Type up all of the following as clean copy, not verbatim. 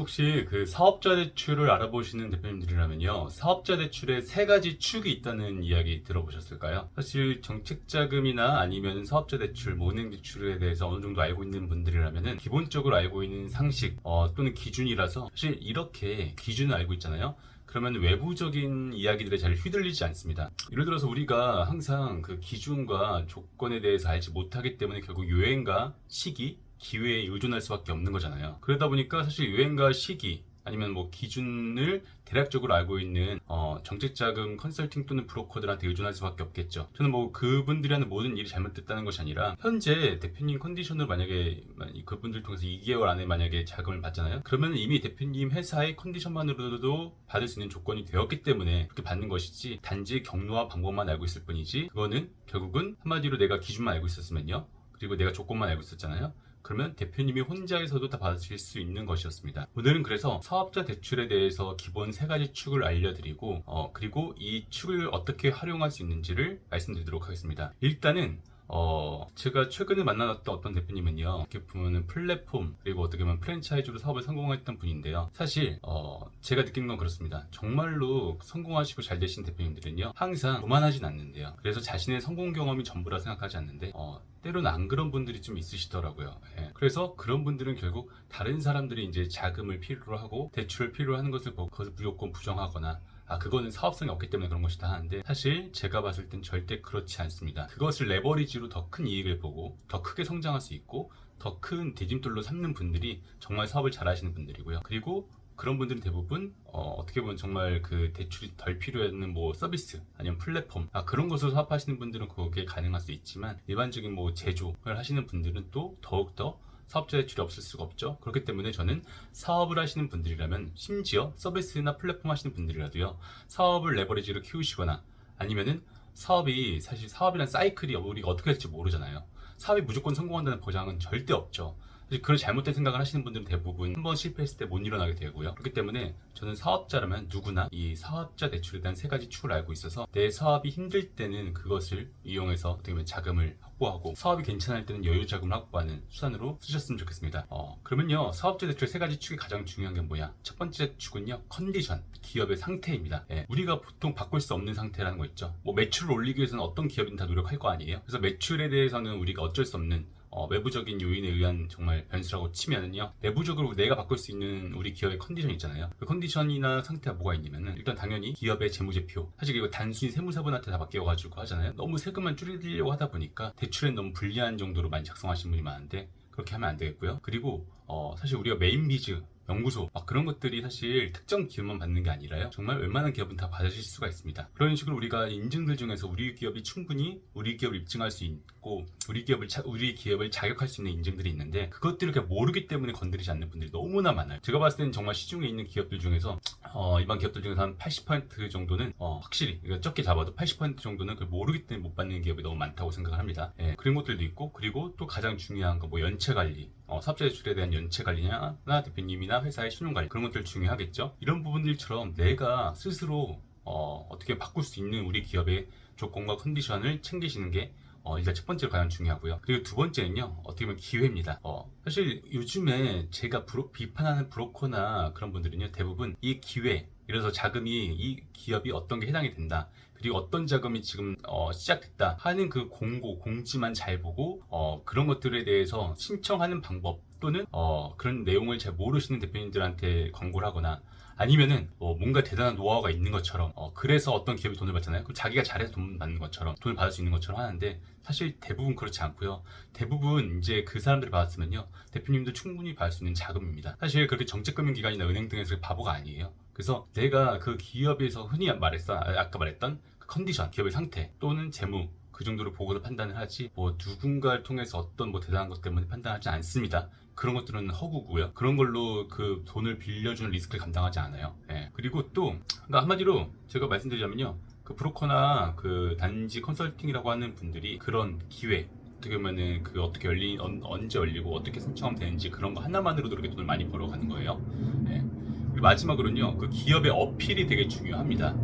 혹시 그 사업자 대출을 알아보시는 대표님들이라면요, 사업자 대출에 세 가지 축이 있다는 이야기 들어보셨을까요? 사실 정책자금이나 아니면 사업자 대출, 은행 대출에 대해서 어느 정도 알고 있는 분들이라면은 기본적으로 알고 있는 상식 또는 기준이라서 사실 이렇게 기준을 알고 있잖아요. 그러면 외부적인 이야기들에 잘 휘둘리지 않습니다. 예를 들어서 우리가 항상 그 기준과 조건에 대해서 알지 못하기 때문에 결국 유행과 시기, 기회에 의존할 수밖에 없는 거잖아요. 그러다 보니까 사실 유행과 시기 아니면 뭐 기준을 대략적으로 알고 있는 정책자금 컨설팅 또는 브로커들한테 의존할 수밖에 없겠죠. 저는 뭐 그분들이 하는 모든 일이 잘못됐다는 것이 아니라 현재 대표님 컨디션으로 만약에 그분들 통해서 2개월 안에 만약에 자금을 받잖아요. 그러면 이미 대표님 회사의 컨디션만으로도 받을 수 있는 조건이 되었기 때문에 그렇게 받는 것이지, 단지 경로와 방법만 알고 있을 뿐이지, 그거는 결국은 한마디로 내가 기준만 알고 있었으면요, 그리고 내가 조건만 알고 있었잖아요. 그러면 대표님이 혼자서도 다 받으실 수 있는 것이었습니다. 오늘은 그래서 사업자 대출에 대해서 기본 세 가지 축을 알려드리고 그리고 이 축을 어떻게 활용할 수 있는지를 말씀드리도록 하겠습니다. 일단은 제가 최근에 만나봤던 어떤 대표님은요, 어떻게 보면 플랫폼 그리고 어떻게 보면 프랜차이즈로 사업을 성공했던 분인데요. 사실 제가 느끼는 건 그렇습니다. 정말로 성공하시고 잘 되신 대표님들은요, 항상 교만하진 않는데요. 그래서 자신의 성공 경험이 전부라 생각하지 않는데 때로는 안 그런 분들이 좀 있으시더라고요. 예. 그래서 그런 분들은 결국 다른 사람들이 이제 자금을 필요로 하고 대출을 필요로 하는 것을 보고 그것을 무조건 부정하거나 그거는 사업성이 없기 때문에 그런 것이다 하는데, 사실 제가 봤을 땐 절대 그렇지 않습니다. 그것을 레버리지로 더 큰 이익을 보고 더 크게 성장할 수 있고 더 큰 디딤돌로 삼는 분들이 정말 사업을 잘 하시는 분들이고요. 그리고 그런 분들은 대부분 어떻게 보면 정말 그 대출이 덜 필요한 뭐 서비스 아니면 플랫폼 그런 것으로 사업하시는 분들은 그게 가능할 수 있지만, 일반적인 뭐 제조를 하시는 분들은 또 더욱더 사업자 대출이 없을 수가 없죠. 그렇기 때문에 저는 사업을 하시는 분들이라면, 심지어 서비스나 플랫폼 하시는 분들이라도요, 사업을 레버리지로 키우시거나 아니면은 사실 사업이란 사이클이 우리가 어떻게 될지 모르잖아요. 사업이 무조건 성공한다는 보장은 절대 없죠. 사실 그런 잘못된 생각을 하시는 분들은 대부분 한번 실패했을 때 못 일어나게 되고요. 그렇기 때문에 저는 사업자라면 누구나 이 사업자 대출에 대한 세 가지 축을 알고 있어서 내 사업이 힘들 때는 그것을 이용해서 어떻게 보면 자금을 확보하고, 사업이 괜찮을 때는 여유 자금을 확보하는 수단으로 쓰셨으면 좋겠습니다. 그러면요, 사업자 대출 세 가지 축이 가장 중요한 게 뭐냐? 첫 번째 축은요, 컨디션, 기업의 상태입니다. 우리가 보통 바꿀 수 없는 상태라는 거 있죠. 뭐 매출을 올리기 위해서는 어떤 기업이든 다 노력할 거 아니에요. 그래서 매출에 대해서는 우리가 어쩔 수 없는 외부적인 요인에 의한 정말 변수라고 치면은요, 내부적으로 내가 바꿀 수 있는 우리 기업의 컨디션 있잖아요. 그 컨디션이나 상태가 뭐가 있냐면은, 일단 당연히 기업의 재무제표. 사실 이거 단순히 세무사분한테 다 맡겨가지고 하잖아요. 너무 세금만 줄이려고 하다 보니까 대출엔 너무 불리한 정도로 많이 작성하시는 분이 많은데, 그렇게 하면 안 되겠고요. 그리고 사실 우리가 메인 비즈, 연구소 그런 것들이 사실 특정 기업만 받는 게 아니라요, 정말 웬만한 기업은 다 받으실 수가 있습니다. 그런 식으로 우리가 인증들 중에서 우리 기업이 충분히 우리 기업을 입증할 수 있고 우리 기업을 자격할 수 있는 인증들이 있는데, 그것들을 그냥 모르기 때문에 건드리지 않는 분들이 너무나 많아요. 제가 봤을 때는 정말 시중에 있는 기업들 중에서 일반 기업들 중에서 한 80% 정도는 확실히 적게 잡아도 80% 정도는 그걸 모르기 때문에 못 받는 기업이 너무 많다고 생각을 합니다. 그런 것들도 있고, 그리고 또 가장 중요한 거 뭐 연체 관리, 사업자 대출에 대한 연체 관리나 대표님이나 회사의 신용 관리, 그런 것들 중요하겠죠. 이런 부분들처럼 내가 스스로 어떻게 바꿀 수 있는 우리 기업의 조건과 컨디션을 챙기시는 게 일단 첫 번째로 가장 중요하고요. 그리고 두 번째는요, 어떻게 보면 기회입니다. 사실 요즘에 제가 비판하는 브로커나 그런 분들은요, 대부분 이 기회, 예를 들어서 자금이 이 기업이 어떤 게 해당이 된다, 그리고 어떤 자금이 지금 시작됐다 하는 그 공지만 잘 보고 그런 것들에 대해서 신청하는 방법 또는 그런 내용을 잘 모르시는 대표님들한테 광고를 하거나, 아니면은 뭔가 대단한 노하우가 있는 것처럼 그래서 어떤 기업이 돈을 받잖아요. 그럼 자기가 잘해서 돈 받는 것처럼, 돈을 받을 수 있는 것처럼 하는데, 사실 대부분 그렇지 않고요. 대부분 이제 그 사람들이 받았으면요, 대표님도 충분히 받을 수 있는 자금입니다. 사실 그렇게 정책금융기관이나 은행 등에서 바보가 아니에요. 그래서 내가 그 기업에서 흔히 아까 말했던 그 컨디션, 기업의 상태 또는 재무, 그 정도로 보고서 판단을 하지, 누군가를 통해서 어떤 대단한 것 때문에 판단하지 않습니다. 그런 것들은 허구고요. 그런 걸로 그 돈을 빌려주는 리스크를 감당하지 않아요. 그리고 또 그러니까 한마디로 제가 말씀드리자면요, 그 브로커나 그 단지 컨설팅이라고 하는 분들이 그런 기회, 어떻게 보면은 그 어떻게 언제 열리고 어떻게 신청하면 되는지, 그런 거 하나만으로도 그렇게 돈을 많이 벌어가는 거예요. 그리고 마지막으로는요, 그 기업의 어필이 되게 중요합니다.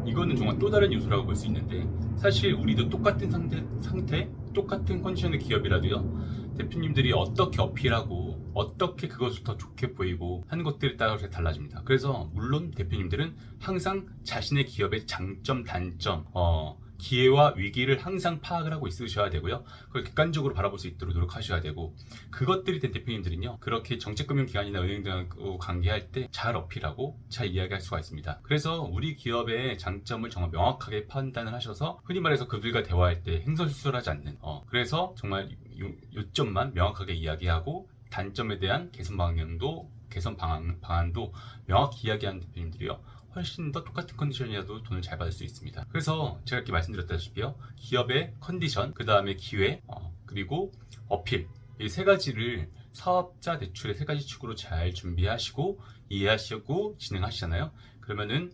이거는 정말 또 다른 요소라고 볼 수 있는데, 사실 우리도 똑같은 상태, 똑같은 컨디션의 기업이라도요, 대표님들이 어떻게 어필하고 어떻게 그것을 더 좋게 보이고 하는 것들에 따라서 달라집니다. 그래서 물론 대표님들은 항상 자신의 기업의 장점, 단점, 기회와 위기를 항상 파악을 하고 있으셔야 되고요. 그걸 객관적으로 바라볼 수 있도록 노력하셔야 되고, 그것들이 된 대표님들은요, 그렇게 정책금융기관이나 은행들하고 관계할 때 잘 어필하고 잘 이야기할 수가 있습니다. 그래서 우리 기업의 장점을 정말 명확하게 판단을 하셔서 흔히 말해서 그들과 대화할 때 행설수설하지 않는, 그래서 정말 요점만 명확하게 이야기하고 단점에 대한 개선 방안도 명확히 이야기하는 대표님들이요, 훨씬 더 똑같은 컨디션이라도 돈을 잘 받을 수 있습니다. 그래서 제가 이렇게 말씀드렸다시피요, 기업의 컨디션, 그 다음에 기회, 그리고 어필, 이 세 가지를 사업자 대출의 세 가지 축으로 잘 준비하시고 이해하시고 진행하시잖아요. 그러면은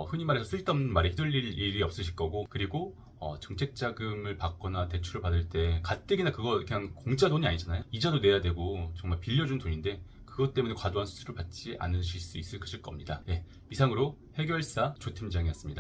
흔히 말해서 쓸데없는 말에 휘둘릴 일이 없으실 거고, 그리고 정책 자금을 받거나 대출을 받을 때 가뜩이나 그거 그냥 공짜 돈이 아니잖아요. 이자도 내야 되고 정말 빌려준 돈인데 그것 때문에 과도한 수수료를 받지 않으실 수 있을 겁니다. 네, 이상으로 해결사 조 팀장이었습니다.